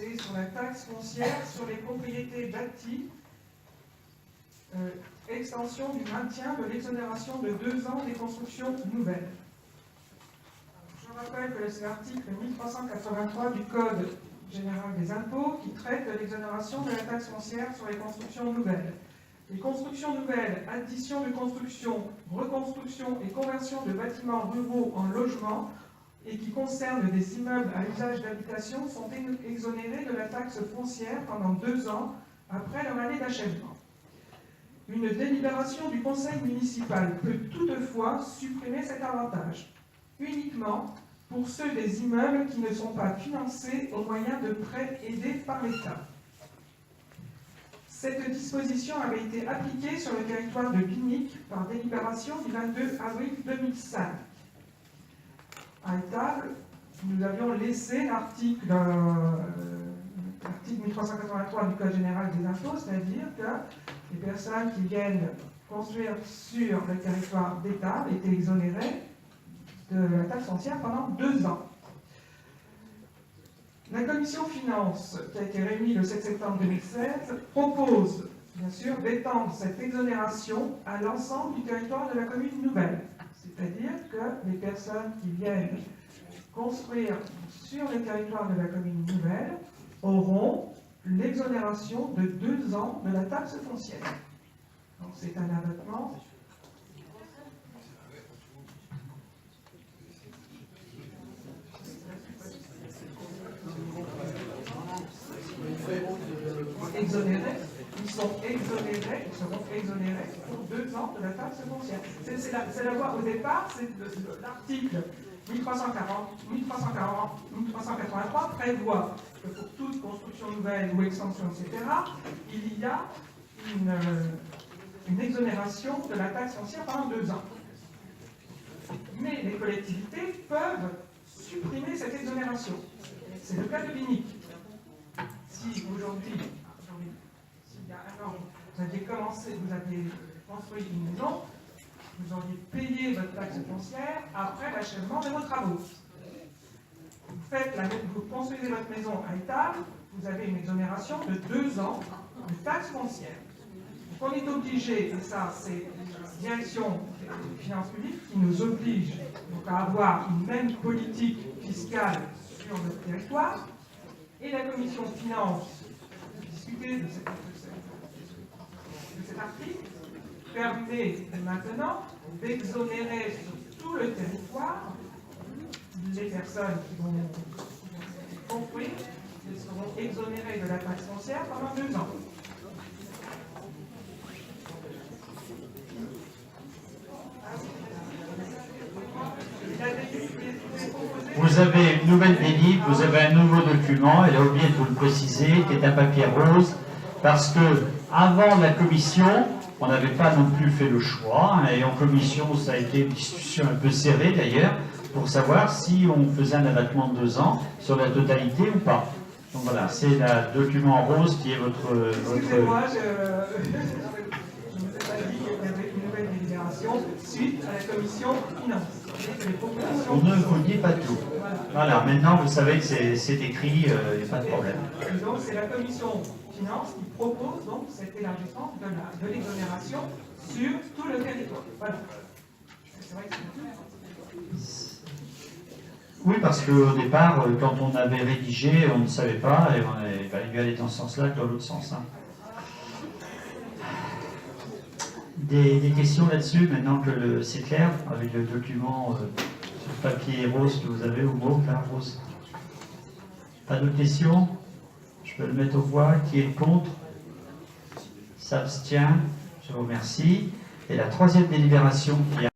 c'est sur la taxe foncière sur les propriétés bâties, extension du maintien de l'exonération de 2 ans des constructions nouvelles. Je rappelle que c'est l'article 1383 du Code général des impôts qui traite de l'exonération de la taxe foncière sur les constructions nouvelles. Les constructions nouvelles, addition de construction, reconstruction et conversion de bâtiments ruraux en logements et qui concernent des immeubles à usage d'habitation sont exonérés de la taxe foncière pendant 2 ans après leur année d'achèvement. Une délibération du conseil municipal peut toutefois supprimer cet avantage, uniquement pour ceux des immeubles qui ne sont pas financés au moyen de prêts aidés par l'État. Cette disposition avait été appliquée sur le territoire de Binic par délibération du 22 avril 2005. À étable, nous avions laissé l'article 1383 du Code général des impôts, c'est-à-dire que les personnes qui viennent construire sur le territoire d'État étaient exonérées de la taxe foncière pendant 2 ans. La commission finances, qui a été réunie le 7 septembre 2016, propose, bien sûr, d'étendre cette exonération à l'ensemble du territoire de la commune nouvelle. C'est-à-dire que les personnes qui viennent construire sur le territoire de la commune nouvelle auront l'exonération de 2 ans de la taxe foncière. Donc c'est un abattement. Ils seront exonérés pour 2 ans de la taxe foncière. C'est la voie au départ, c'est l'article 1383 prévoit que pour toute construction nouvelle ou extension, etc., il y a une exonération de la taxe foncière pendant 2 ans. Mais les collectivités peuvent supprimer cette exonération. C'est le cas de Binic. Si aujourd'hui, s'il y a 1 an, vous aviez construit une maison, vous auriez payé votre taxe foncière après l'achèvement de vos travaux. Vous construisez votre maison à étable, vous avez une exonération de 2 ans de taxe foncière. Donc on est obligé, et ça c'est la direction des finances publiques qui nous oblige donc à avoir une même politique fiscale sur notre territoire, et la commission finances discuter de cet article permet maintenant d'exonérer sur tout le territoire les personnes qui vont construire, elles seront exonérées de la taxe foncière pendant 2 ans. Vous avez une nouvelle délib, vous avez un nouveau document, elle a oublié de vous le préciser, qui est un papier rose, parce que avant la commission, on n'avait pas non plus fait le choix, hein, et en commission, ça a été une discussion un peu serrée d'ailleurs, pour savoir si on faisait un abattement de 2 ans sur la totalité ou pas. Donc voilà, c'est le document rose qui est votre... Excusez-moi, je ne vous ai pas dit qu'il y avait une nouvelle délibération suite à la commission finance. On ne vous dit pas tout. Voilà, maintenant vous savez que c'est écrit, il n'y a pas de problème. Et donc c'est la commission finance qui propose donc cet élargissement de l'exonération sur tout le territoire. Voilà. C'est vrai que c'est... Oui, parce qu'au départ, quand on avait rédigé, on ne savait pas, et il fallait mieux aller dans ce sens-là que dans l'autre sens. Hein. Des questions là-dessus, maintenant que c'est clair, avec le document sur papier rose que vous avez, ou mauve, là, rose. Pas d'autres questions? Je peux le mettre aux voix. Qui est contre? S'abstient? Je vous remercie. Et la troisième délibération qui